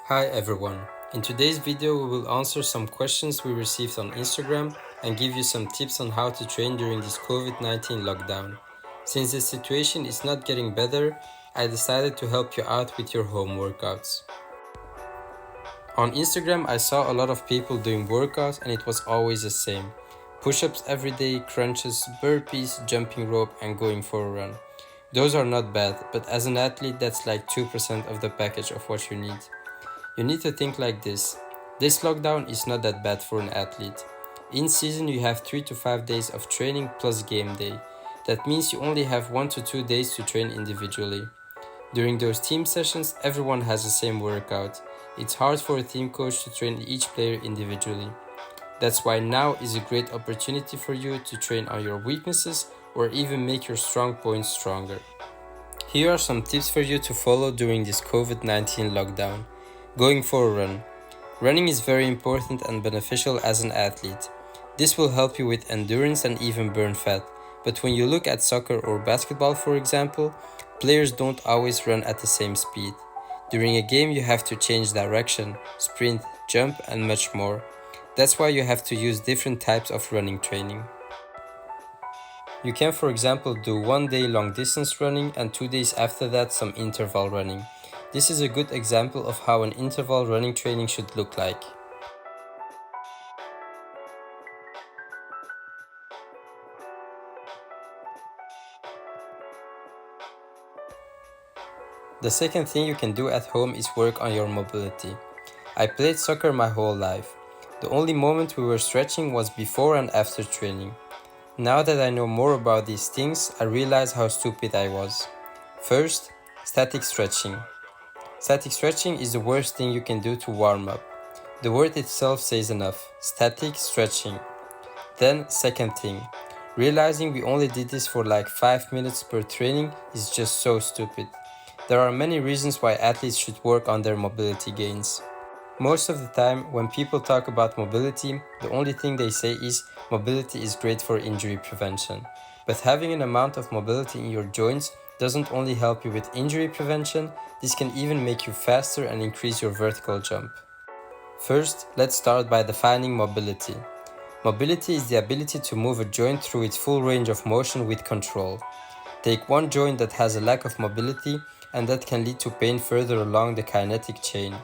Hi everyone. In today's video we will answer some questions we received on Instagram and give you some tips on how to train during this COVID-19 lockdown. Since the situation is not getting better, I decided to help you out with your home workouts. On Instagram I saw a lot of people doing workouts and it was always the same. Push-ups every day, crunches, burpees, jumping rope and going for a run. Those are not bad, but as an athlete that's like 2% of the package of what you need. You need to think like this. This lockdown is not that bad for an athlete. In season you have 3 to 5 days of training plus game day. That means you only have 1 to 2 days to train individually. During those team sessions, everyone has the same workout. It's hard for a team coach to train each player individually. That's why now is a great opportunity for you to train on your weaknesses or even make your strong points stronger. Here are some tips for you to follow during this COVID-19 lockdown. Going for a run. Running is very important and beneficial as an athlete. This will help you with endurance and even burn fat. But when you look at soccer or basketball, for example, players don't always run at the same speed. During a game you have to change direction, sprint, jump and much more. That's why you have to use different types of running training. You can, for example, do 1 day long distance running and 2 days after that some interval running. This is a good example of how an interval running training should look like. The second thing you can do at home is work on your mobility. I played soccer my whole life. The only moment we were stretching was before and after training. Now that I know more about these things, I realize how stupid I was. First, static stretching. Static stretching is the worst thing you can do to warm up. The word itself says enough. Static stretching. Then, second thing. Realizing we only did this for like 5 minutes per training is just so stupid. There are many reasons why athletes should work on their mobility gains. Most of the time, when people talk about mobility, the only thing they say is mobility is great for injury prevention. But having an amount of mobility in your joints doesn't only help you with injury prevention, this can even make you faster and increase your vertical jump. First, let's start by defining mobility. Mobility is the ability to move a joint through its full range of motion with control. Take one joint that has a lack of mobility and that can lead to pain further along the kinetic chain.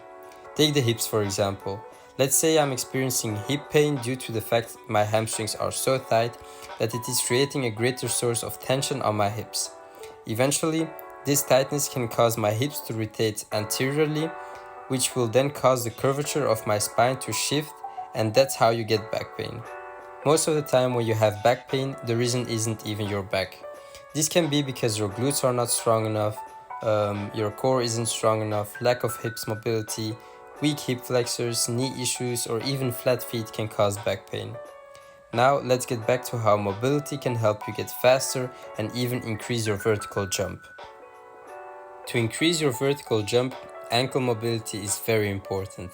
Take the hips for example. Let's say I'm experiencing hip pain due to the fact my hamstrings are so tight that it is creating a greater source of tension on my hips. Eventually, this tightness can cause my hips to rotate anteriorly, which will then cause the curvature of my spine to shift, and that's how you get back pain. Most of the time when you have back pain, the reason isn't even your back. This can be because your glutes are not strong enough, your core isn't strong enough, lack of hips mobility, weak hip flexors, knee issues, or even flat feet can cause back pain. Now let's get back to how mobility can help you get faster and even increase your vertical jump. To increase your vertical jump, ankle mobility is very important.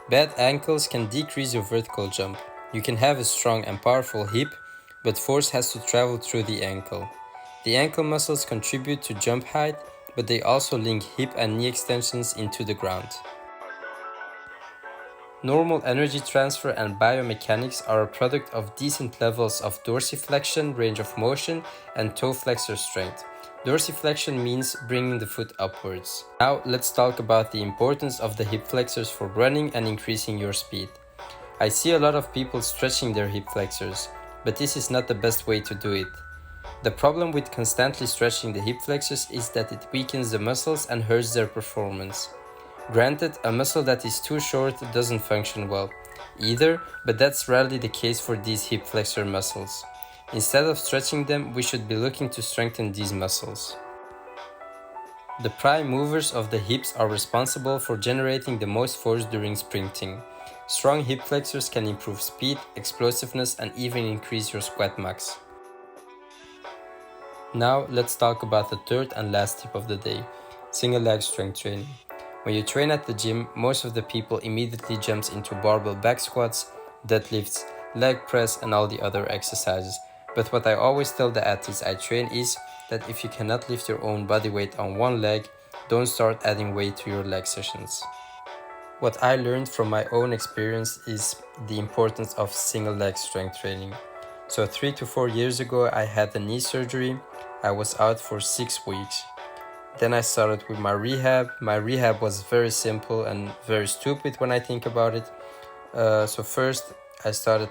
Bad ankles can decrease your vertical jump. You can have a strong and powerful hip, but force has to travel through the ankle. The ankle muscles contribute to jump height, but they also link hip and knee extensions into the ground. Normal energy transfer and biomechanics are a product of decent levels of dorsiflexion, range of motion, and toe flexor strength. Dorsiflexion means bringing the foot upwards. Now let's talk about the importance of the hip flexors for running and increasing your speed. I see a lot of people stretching their hip flexors, but this is not the best way to do it. The problem with constantly stretching the hip flexors is that it weakens the muscles and hurts their performance. Granted, a muscle that is too short doesn't function well either, but that's rarely the case for these hip flexor muscles. Instead of stretching them, we should be looking to strengthen these muscles. The prime movers of the hips are responsible for generating the most force during sprinting. Strong hip flexors can improve speed, explosiveness, and even increase your squat max. Now let's talk about the third and last tip of the day, single leg strength training. When you train at the gym, most of the people immediately jumps into barbell back squats, deadlifts, leg press and all the other exercises. But what I always tell the athletes I train is that if you cannot lift your own body weight on one leg, don't start adding weight to your leg sessions. What I learned from my own experience is the importance of single leg strength training. So 3 to 4 years ago, I had a knee surgery. I was out for 6 weeks. Then I started with my rehab. My rehab was very simple and very stupid when I think about it. So first I started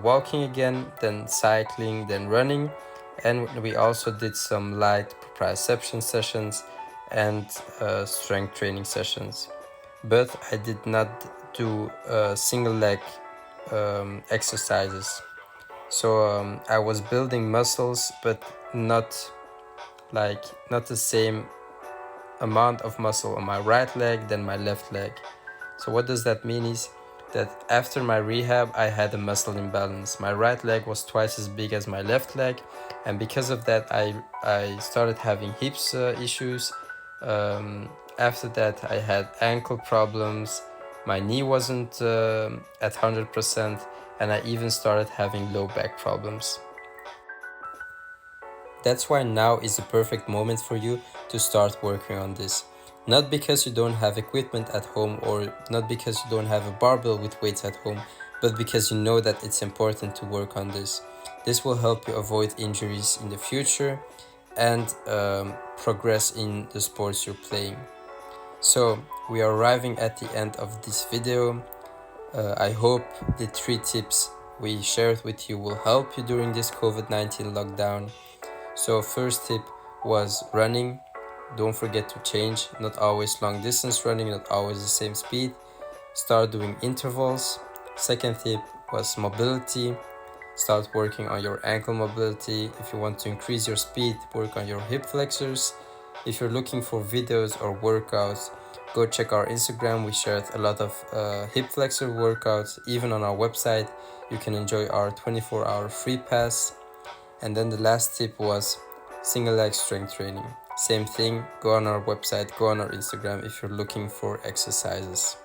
walking again, then cycling, then running, and we also did some light proprioception sessions and strength training sessions. But I did not do single leg exercises. So I was building muscles, but not not the same amount of muscle on my right leg than my left leg. So what does that mean is that after my rehab, I had a muscle imbalance. My right leg was twice as big as my left leg, and because of that, I started having hips issues. After that, I had ankle problems. My knee wasn't at 100%, and I even started having low back problems. That's why now is the perfect moment for you to start working on this. Not because you don't have equipment at home or not because you don't have a barbell with weights at home, but because you know that it's important to work on this. This will help you avoid injuries in the future and progress in the sports you're playing. So, we are arriving at the end of this video. I hope the 3 tips we shared with you will help you during this COVID-19 lockdown. So first tip was running. Don't forget to change, not always long distance running, not always the same speed. Start doing intervals. Second tip was mobility. Start working on your ankle mobility. If you want to increase your speed, work on your hip flexors. If you're looking for videos or workouts, go check our Instagram. We shared a lot of hip flexor workouts. Even on our website, you can enjoy our 24-hour free pass. And then the last tip was single leg strength training. Same thing, go on our website, go on our Instagram if you're looking for exercises.